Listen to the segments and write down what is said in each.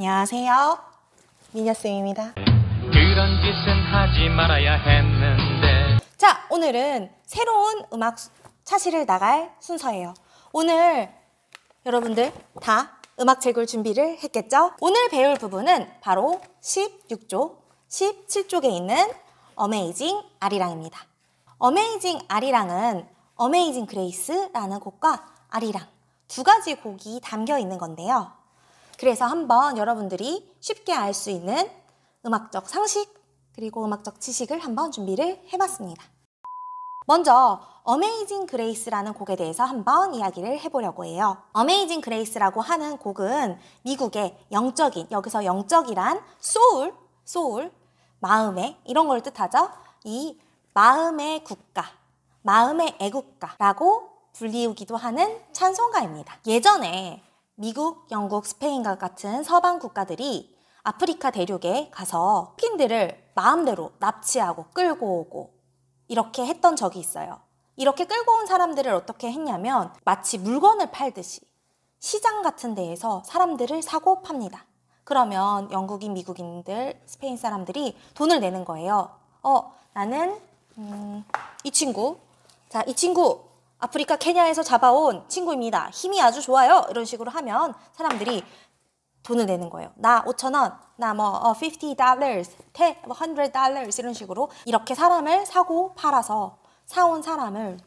안녕하세요. 미녀쌤입니다. 그런 짓은 하지 말아야 했는데. 자, 오늘은 새로운 음악 차시를 나갈 순서예요. 오늘 여러분들 다 음악책을 준비를 했겠죠? 오늘 배울 부분은 바로 16조, 17쪽에 있는 어메이징 아리랑입니다. 어메이징 아리랑은 어메이징 그레이스라는 곡과 아리랑 두 가지 곡이 담겨 있는 건데요. 그래서 한번 여러분들이 쉽게 알 수 있는 음악적 상식 그리고 음악적 지식을 한번 준비를 해봤습니다. 먼저 어메이징 그레이스라는 곡에 대해서 한번 이야기를 해보려고 해요. 어메이징 그레이스라고 하는 곡은 미국의 영적인, 여기서 영적이란 소울, 마음의 이런 걸 뜻하죠. 이 마음의 국가, 마음의 애국가라고 불리우기도 하는 찬송가입니다. 예전에 미국, 영국, 스페인과 같은 서방 국가들이 아프리카 대륙에 가서 흑인들을 마음대로 납치하고 끌고 오고 이렇게 했던 적이 있어요. 이렇게 끌고 온 사람들을 어떻게 했냐면 마치 물건을 팔듯이 시장 같은 데에서 사람들을 사고 팝니다. 그러면 영국인, 미국인들, 스페인 사람들이 돈을 내는 거예요. 나는 이 친구 아프리카 케냐에서 잡아온 친구입니다. 힘이 아주 좋아요. 이런 식으로 하면 사람들이 돈을 내는 거예요. 나 5,000원, 나 $50, $100 이런 식으로 이렇게 사람을 사고 팔아서 사온 사람을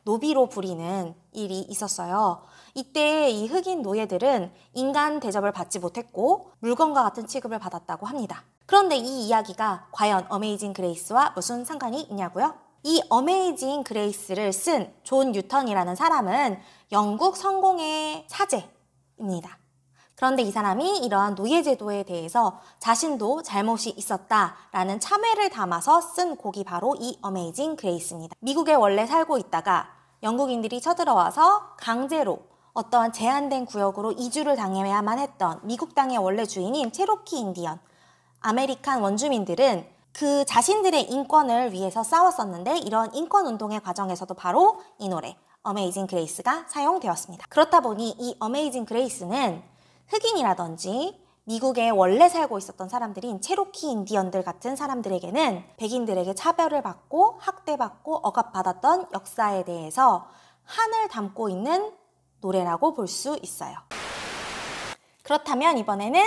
노비로 부리는 일이 있었어요. 이때 이 흑인 노예들은 인간 대접을 받지 못했고 물건과 같은 취급을 받았다고 합니다. 그런데 이 이야기가 과연 어메이징 그레이스와 무슨 상관이 있냐고요? 이 어메이징 그레이스를 쓴 존 뉴턴이라는 사람은 영국 성공의 사제입니다. 그런데 이 사람이 이러한 노예제도에 대해서 자신도 잘못이 있었다라는 참회를 담아서 쓴 곡이 바로 이 어메이징 그레이스입니다. 미국에 원래 살고 있다가 영국인들이 쳐들어와서 강제로 어떠한 제한된 구역으로 이주를 당해야만 했던 미국 땅의 원래 주인인 체로키 인디언, 아메리칸 원주민들은 그 자신들의 인권을 위해서 싸웠었는데 이런 인권운동의 과정에서도 바로 이 노래 어메이징 그레이스가 사용되었습니다. 그렇다 보니 이 어메이징 그레이스는 흑인이라든지 미국에 원래 살고 있었던 사람들인 체로키 인디언들 같은 사람들에게는 백인들에게 차별을 받고 학대받고 억압받았던 역사에 대해서 한을 담고 있는 노래라고 볼 수 있어요. 그렇다면 이번에는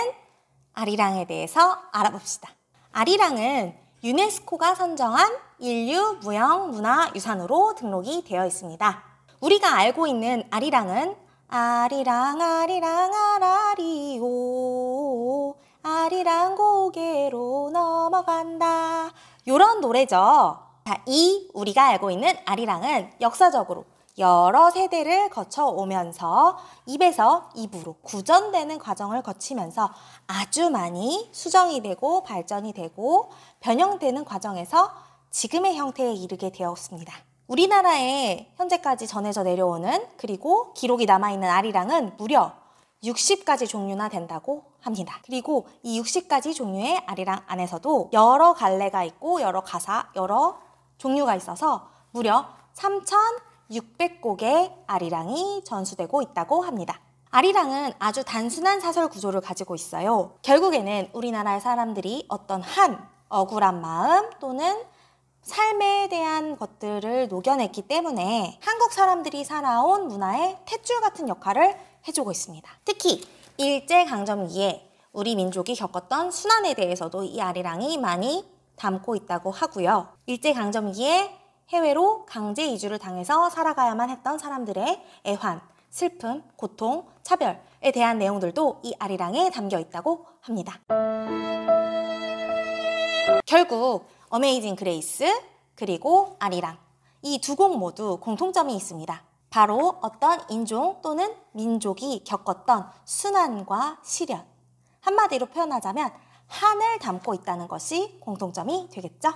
아리랑에 대해서 알아봅시다. 아리랑은 유네스코가 선정한 인류 무형문화유산으로 등록이 되어 있습니다. 우리가 알고 있는 아리랑은 아리랑 아리랑 아라리오 아리랑 고개로 넘어간다 요런 노래죠. 자, 이 우리가 알고 있는 아리랑은 역사적으로 여러 세대를 거쳐오면서 입에서 입으로 구전되는 과정을 거치면서 아주 많이 수정이 되고 발전이 되고 변형되는 과정에서 지금의 형태에 이르게 되었습니다. 우리나라에 현재까지 전해져 내려오는 그리고 기록이 남아있는 아리랑은 무려 60가지 종류나 된다고 합니다. 그리고 이 60가지 종류의 아리랑 안에서도 여러 갈래가 있고 여러 가사, 여러 종류가 있어서 무려 3,600곡의 아리랑이 전수되고 있다고 합니다. 아리랑은 아주 단순한 사설 구조를 가지고 있어요. 결국에는 우리나라의 사람들이 어떤 한 억울한 마음 또는 삶에 대한 것들을 녹여냈기 때문에 한국 사람들이 살아온 문화의 탯줄 같은 역할을 해주고 있습니다. 특히 일제강점기에 우리 민족이 겪었던 순환에 대해서도 이 아리랑이 많이 담고 있다고 하고요. 일제강점기에 해외로 강제 이주를 당해서 살아가야만 했던 사람들의 애환, 슬픔, 고통, 차별에 대한 내용들도 이 아리랑에 담겨 있다고 합니다. 결국 어메이징 그레이스 그리고 아리랑 이 두 곡 모두 공통점이 있습니다. 바로 어떤 인종 또는 민족이 겪었던 순환과 시련, 한마디로 표현하자면 한을 담고 있다는 것이 공통점이 되겠죠?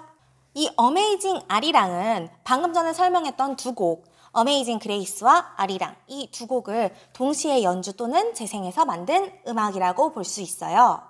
이 어메이징 아리랑은 방금 전에 설명했던 두 곡 어메이징 그레이스와 아리랑 이 두 곡을 동시에 연주 또는 재생해서 만든 음악이라고 볼 수 있어요.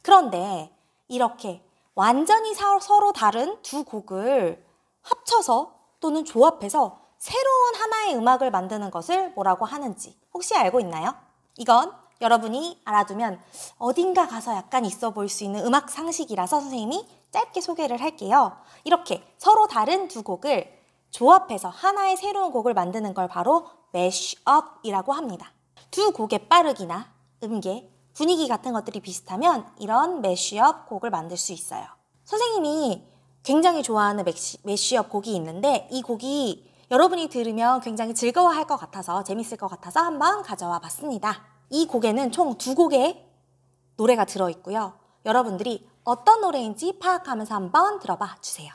그런데 이렇게 완전히 서로 다른 두 곡을 합쳐서 또는 조합해서 새로운 하나의 음악을 만드는 것을 뭐라고 하는지 혹시 알고 있나요? 이건 여러분이 알아두면 어딘가 가서 약간 있어 보일 수 있는 음악 상식이라서 선생님이 짧게 소개를 할게요. 이렇게 서로 다른 두 곡을 조합해서 하나의 새로운 곡을 만드는 걸 바로 매쉬업이라고 합니다. 두 곡의 빠르기나 음계, 분위기 같은 것들이 비슷하면 이런 매쉬업 곡을 만들 수 있어요. 선생님이 굉장히 좋아하는 매쉬업 곡이 있는데 이 곡이 여러분이 들으면 굉장히 즐거워할 것 같아서 재밌을 것 같아서 한번 가져와 봤습니다. 이 곡에는 총 2곡의 노래가 들어있고요. 여러분들이 어떤 노래인지 파악하면서 한번 들어봐 주세요.